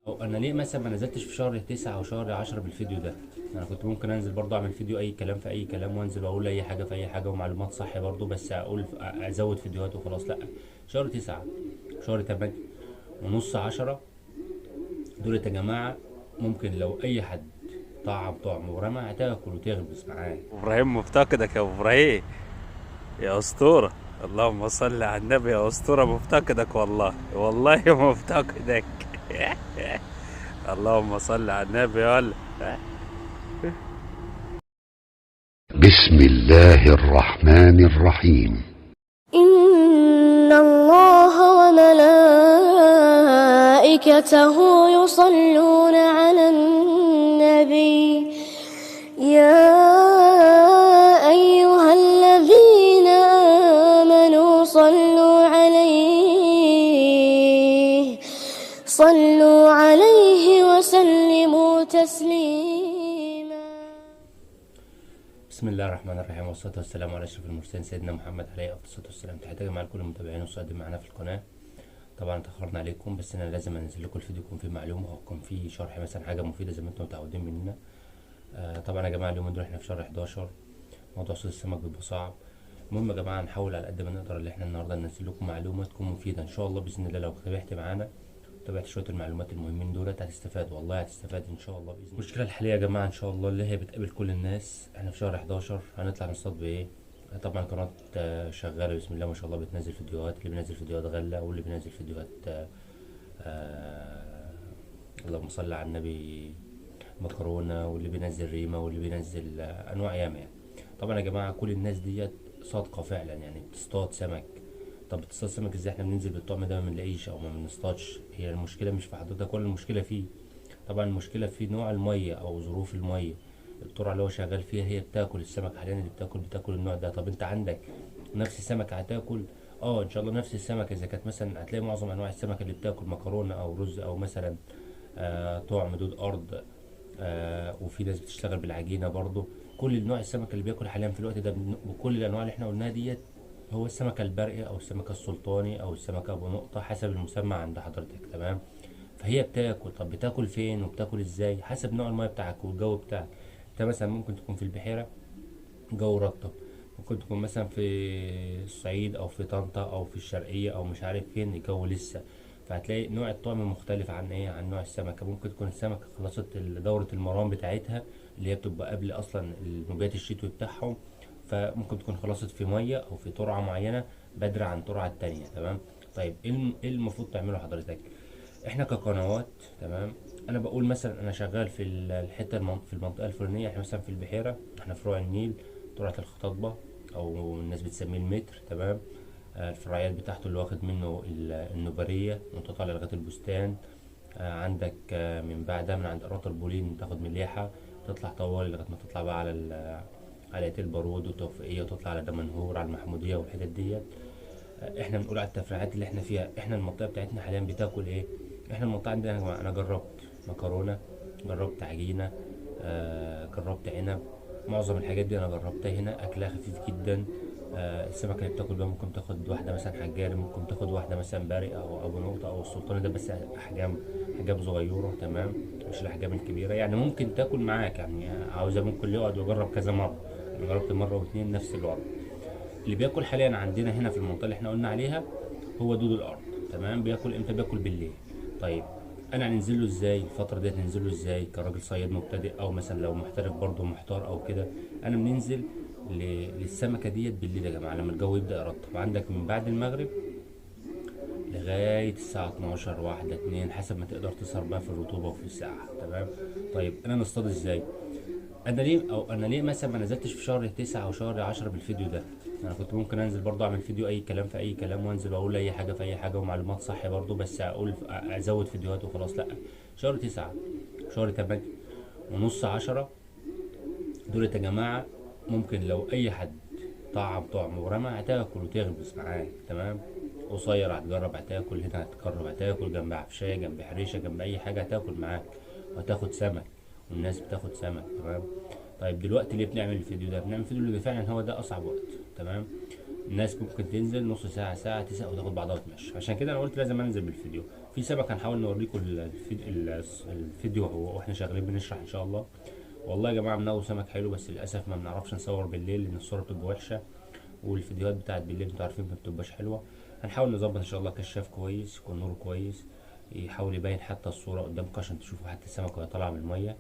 أو انا ليه مثلا ما نزلتش في شهر 9 او شهر 10 بالفيديو ده؟ انا كنت ممكن انزل برضه اعمل فيديو اي كلام في اي كلام، وانزل واقول اي حاجه في اي حاجه ومعلومات صح برضه، بس اقول ازود فيديوهات وخلاص. لا، شهر 9، شهر 8 ونص 10، دول يا جماعه ممكن لو اي حد طعم ورمى هتاكل وتغمس معاه. ابراهيم مفتقدك يا ابراهيم، يا اسطوره. اللهم صل على النبي، يا اسطوره مفتقدك والله والله مفتقدك. اللهم صل على النبي ولا. بسم الله الرحمن الرحيم. إن الله وملائكته يصلون على النبي يا أيها الذين آمنوا صلوا عليه وسلموا تسليما. بسم الله الرحمن الرحيم، والصلاة والسلام على أشرف المرسلين سيدنا محمد عليه أفضل الصلاة والسلام. تحياتي يا جماعة لكل المتابعين والصادقين معانا في القناة. طبعا اتأخرنا عليكم، بس أنا لازم أنزل لكم الفيديو يكون فيه معلومة أو يكون فيه شرح مثلا حاجة مفيدة زي ما أنتم متعودين مننا. طبعا يا جماعة اليومين دول احنا في شهر 11، موضوع صيد السمك بيبقى صعب. المهم يا جماعة نحاول على قد ما نقدر اللي احنا النهاردة ننزل لكم معلومة تكون مفيدة إن شاء الله بإذن الله. لو تابعت معانا تابعت شوية المعلومات المهمين دولت هتستفاد، والله هتستفاد إن شاء الله بإذن الله. المشكلة الحالية يا جماعة إن شاء الله اللي هي بتقابل كل الناس، احنا في شهر 11 هنطلع نصطاد بإيه؟ طبعا قناة شغالة بسم الله ما شاء الله، بتنزل فيديوهات، اللي بينزل فيديوهات غلة واللي بينزل فيديوهات آه، اللهم صل على النبي، مكرونة، واللي بينزل ريمة، واللي بينزل أنواع ياما يعني. طبعا يا جماعة كل الناس ديت صادقة فعلا، يعني بتصطاد سمك. طب بتصطاد سمك ازاي؟ احنا بننزل بالطعم ده ما بنلاقيش او ما بنصطادش. هي المشكلة مش في حضرتك ولا المشكلة فيه، طبعا المشكلة في نوع المية او ظروف المية. الترعة اللي هو شغال فيها هي بتاكل السمك حاليا، اللي بتاكل النوع ده. طب انت عندك نفس السمكة هتاكل؟ اه ان شاء الله نفس السمكة. اذا كانت مثلا هتلاقي معظم انواع السمكة اللي بتاكل مكرونة او رز او مثلا طعم دود ارض، وفي ناس بتشتغل بالعجينة برضو. كل نوع السمك اللي بياكل حاليا في الوقت ده بكل الانواع اللي احنا قلناها ديت هو السمكة البرقي او السمكة السلطاني او السمكة ابو نقطة حسب المسمى عند حضرتك، تمام؟ فهي بتاكل. طب بتاكل فين وبتاكل ازاي؟ حسب نوع المياه بتاعك والجو بتاعك. انت مثلا ممكن تكون في البحيرة جو رطب، ممكن تكون مثلا في الصعيد او في طنطا او في الشرقية او مش عارف فين الجو لسه. فهتلاقي نوع الطعم مختلف عن ايه، عن نوع السمكة. ممكن تكون السمكة خلصت دورة المرام بتاعتها اللي هي بتبقى قبل اصلا المبيت الشتوي بتاعهم، فممكن تكون خلصت في مية او في ترعة معينة بدري عن ترعة التانية، تمام؟ طيب إيه المفروض تعمله حضرتك؟ احنا كقنوات، تمام، انا بقول مثلا انا شغال في في المنطقه الفلانيه. احنا مثلا في البحيره، احنا فروع النيل، ترعه الخطاطبه او الناس بتسميه المتر، تمام؟ الفرعيات بتاعته اللي واخد منه النوبريه وانت طالع لغايه البستان. عندك من بعدها من عند قرارة البولين تاخد مليحه، تطلع طوالي لغايه ما تطلع بقى على على ايت البارود والتوفيقيه، وتطلع على دمنهور على المحموديه والحتت ديت. احنا بنقول على التفريعات اللي احنا فيها. احنا المنطقه بتاعتنا حاليا بتاكل ايه؟ احنا المنطقه عندنا يا جماعه انا جربت مكرونه، جربت عجينه، جربت عنب. معظم الحاجات دي انا جربتها هنا، اكلها خفيف جدا. السمكه اللي بتاكل بيها ممكن تاخد واحده مثلا حجاري، ممكن تاخد واحده مثلا باري او ابو نقطه او السلطاني ده، بس احجام صغيره، تمام؟ مش الاحجام الكبيره. يعني ممكن تاكل معاك، يعني عاوزه ممكن يقعد ويجرب كذا مره. انا جربت مره واتنين نفس الوضع. اللي بياكل حاليا عندنا هنا في المنطقه اللي احنا قلنا عليها هو دود الارض، تمام؟ بياكل امتى؟ بياكل بالليل. طيب انا هننزل له ازاي الفتره ديت؟ ننزل له ازاي كراجل صياد مبتدئ او مثلا لو محترف برضه محتار او كده؟ انا بننزل للسمكه ديت بالليل يا جماعه لما الجو يبدا يرطب. عندك من بعد المغرب لغايه الساعه 12 واحدة 2 حسب ما تقدر تسهر بقى في الرطوبه وفي الساعه، تمام؟ طيب انا نصطاد ازاي؟ انا ليه مثلا ما نزلتش في شهر 9 او شهر 10 بالفيديو ده؟ انا كنت ممكن انزل برضه اعمل فيديو اي كلام في اي كلام، وانزل واقول اي حاجه في اي حاجه ومعلومات صح برضه، بس اقول ازود فيديوهات وخلاص. لا، شهر 9، شهر 8 ونص 10، دول يا جماعه ممكن لو اي حد طعم ورمى هتاكل وتغمس معاه، تمام؟ قصير هتجرب هتاكل، هنا هتجرب هتاكل جنب عفشايه جنب حريشه جنب اي حاجه هتاكل معاك وهتاخد سمك، والناس بتاخد سمك، تمام؟ طيب دلوقتي ليه بنعمل الفيديو ده؟ بنعمل الفيديو اللي فعلا هو ده اصعب وقت، تمام؟ الناس ممكن تنزل نص ساعة ساعة تسقى وتاخد بعضها وتمشي. عشان كده انا قلت لازم انزل بالفيديو. في سمك هنحاول نوريكم الفيديو واحنا شغالين بنشرح ان شاء الله. والله يا جماعه منو سمك حلو، بس للاسف ما بنعرفش نصور بالليل لان الصوره بتبقى وحشه، والفيديوهات بتاعت بالليل انتوا عارفين ما بتبقاش حلوه. هنحاول نظبط ان شاء الله كشاف كويس، يكون نور كويس، يحاول يبين حتى الصوره قدامكم عشان تشوفوا حتى السمك وهي طالعه من الميه.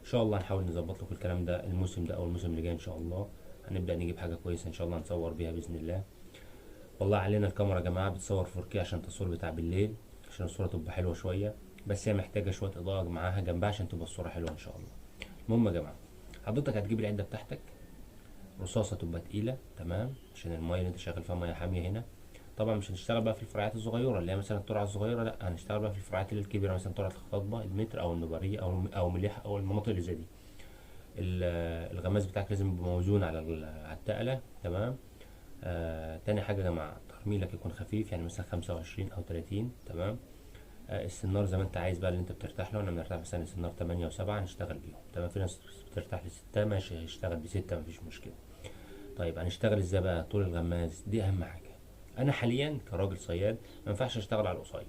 ان شاء الله هنحاول نظبط لكم الكلام ده الموسم ده او الموسم اللي جاي ان شاء الله. هنبدا نجيب حاجه كويسه ان شاء الله نصور بيها باذن الله. والله علينا الكاميرا يا جماعه بتصور 4K عشان التصوير بتاع بالليل، عشان الصوره تبقى حلوه شويه، بس هي محتاجه شويه اضاءه معاها جنبها عشان تبقى الصوره حلوه ان شاء الله. المهم يا جماعه، حضرتك هتجيب العده بتاعتك، رصاصه تبقى تقيله تمام عشان الميه اللي انت شغال فيها ميه حاميه هنا. طبعا مش هنشتغل بقى في الفرعات الصغيره اللي هي مثلا الترعه الصغيره، لا هنشتغل بقى في الفرعات اللي الكبيره، مثلا ترعه الخطبه المتر او النباريه او مليحه او المناطق اللي زي دي. الغماز بتاعك لازم يبقى موزون على التقله تمام. تاني حاجه يا جماعه، ترميلك يكون خفيف، يعني مثلا 25 او 30 تمام. السنار زي ما انت عايز بقى اللي انت بترتاح له. انا بنرتاح مثلا السنار 8 و7 هنشتغل بيهم تمام. في ناس بترتاح ل6 ماشي هيشتغل ب6 مفيش مشكله. طيب هنشتغل ازاي بقى؟ طول الغماز دي اهم حاجه. انا حاليا كراجل صياد ما ينفعش اشتغل على القصير،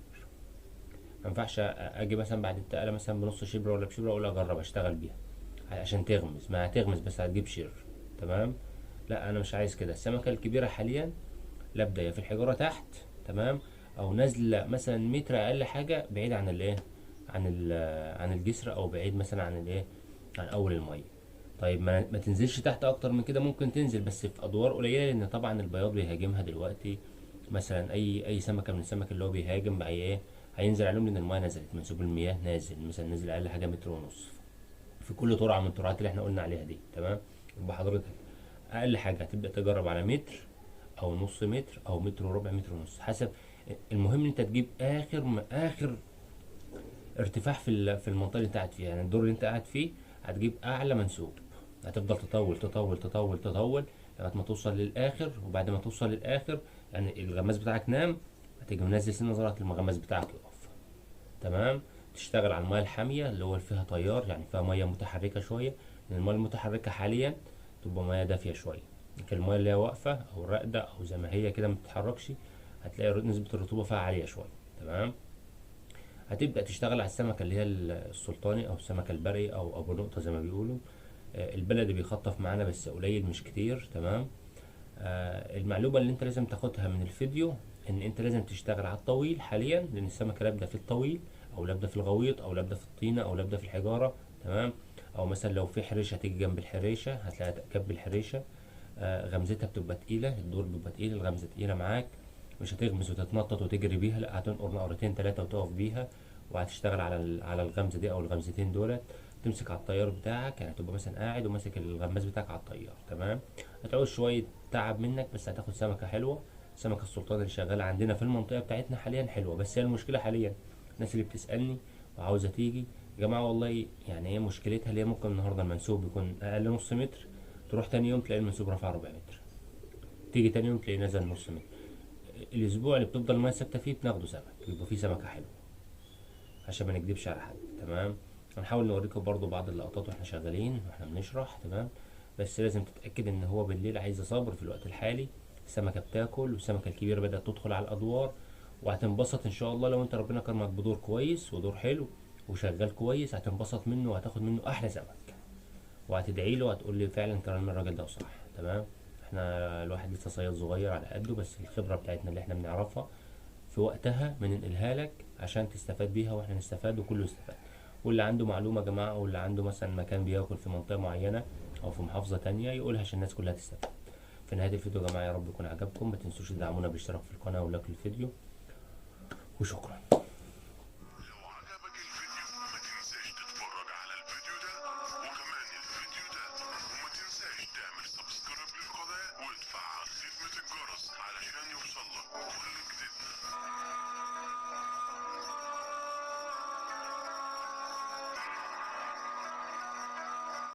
ما ينفعش اجي مثلا بعد التقله مثلا بنص شبر ولا بشبر اقول اجرب اشتغل بيها عشان تغمز، ما هتغمز بس هتجيب شر تمام. لا انا مش عايز كده. السمكه الكبيره حاليا لا بدايه في الحجاره تحت تمام، او نازله مثلا متر اقل حاجه بعيد عن الايه، عن الجسر، او بعيد مثلا عن الايه، عن اول الميه. طيب ما تنزلش تحت اكتر من كده، ممكن تنزل بس في ادوار قليله، لان طبعا البياض بيهاجمها دلوقتي. مثلا اي سمكه من السمك اللي هو بيهاجم بقى ايه، هينزل عليهم لان الميه نزلت، منسوب المياه نازل، مثلا نزل اقل حاجه متر ونص في كل ترعه من الترعات اللي احنا قلنا عليها دي تمام. يبقى حضرتك اقل حاجه هتبدا تجرب على متر او نص متر او متر وربع، متر ونص حسب. المهم ان انت تجيب اخر ارتفاع في المنطقه اللي انت قاعد فيها، يعني الدور اللي انت قاعد فيه هتجيب اعلى منسوب، هتفضل تطول تطول تطول تطول لغايه ما توصل للاخر. وبعد ما توصل للاخر يعني الغماز بتاعك نام، هتيجي منزل سنه لغايه لما الغماز بتاعك يقف تمام. تشتغل على الميه الحاميه اللي هو فيها تيار، يعني فيها ميه متحركه شويه، لان الميه المتحركه حاليا تبقى ميه دافيه شويه، لكن الميه اللي هي واقفه او راقده او زي ما هي كده ما بتتحركش هتلاقي نسبه الرطوبه فيها عاليه شويه تمام. هتبدا تشتغل على السمكه اللي هي السلطاني او السمكه البري او ابو نقطه زي ما بيقولوا. البلدي بيخطف معانا بس قليل مش كتير تمام. المعلومه اللي انت لازم تاخدها من الفيديو ان انت لازم تشتغل على الطويل حاليا، لان السمكه لابده في الطويل او لابده في الغويط او لابده في الطينه او لابده في الحجاره تمام. او مثلا لو في حريشه هتيجي جنب الحريشه هتلاقيها جنب الحريشه. غمزتها بتبقى تقيله، الدور بيبقى تقيل، الغمزه تقيله معاك، مش هتغمز وتتنطط وتجري بيها، لا هتنقر نقرتين 3 وتقف بيها، وهتشتغل على الغمزه دي او الغمزتين دولت. تمسك على الطيار بتاعك، يعني تبقى مثلا قاعد وماسك الغماز بتاعك على الطيار تمام. هتعوز شويه تعب منك بس هتاخد سمكه حلوه. السمكه السلطان اللي شغاله عندنا في المنطقه بتاعتنا حاليا حلوه، بس هي المشكله حاليا الناس اللي بتسالني وعاوزه تيجي يا جماعه، والله يعني هي مشكلتها اللي هي ممكن النهارده المنسوب يكون اقل نص متر، تروح تاني يوم تلاقي المنسوب رفع ربع متر، تيجي تاني يوم تلاقي نزل نص متر. الاسبوع اللي بتفضل الميه ثابته فيه بناخده سمك، بيبقى فيه سمكه حلوه عشان ما نكدبش على حد تمام. هنحاول نوريكم برضو بعض اللقطات واحنا شغالين واحنا بنشرح تمام، بس لازم تتاكد ان هو بالليل عايز صبر. في الوقت الحالي السمكه بتاكل والسمكه الكبيره بدات تدخل على الادوار، وهتنبسط ان شاء الله لو انت ربنا كرمك بدور كويس ودور حلو وشغال كويس، هتنبسط منه وهتاخد منه احلى سمك، وهتدعي له وهتقول لي فعلا كلام الراجل ده صح تمام. احنا الواحد لسه صياد صغير على قده، بس الخبره بتاعتنا اللي احنا بنعرفها في وقتها بننقلها لك عشان تستفاد بيها واحنا نستفاد وكله يستفاد. واللي عنده معلومه يا جماعه، واللي عنده مثلا مكان بياكل في منطقه معينه او في محافظه تانية يقولها عشان الناس كلها تستفاد. في نهايه الفيديو يا جماعه يا رب يكون عجبكم، ما تنسوش تدعمونا بالاشتراك في القناه ولايك الفيديو، وشكرا.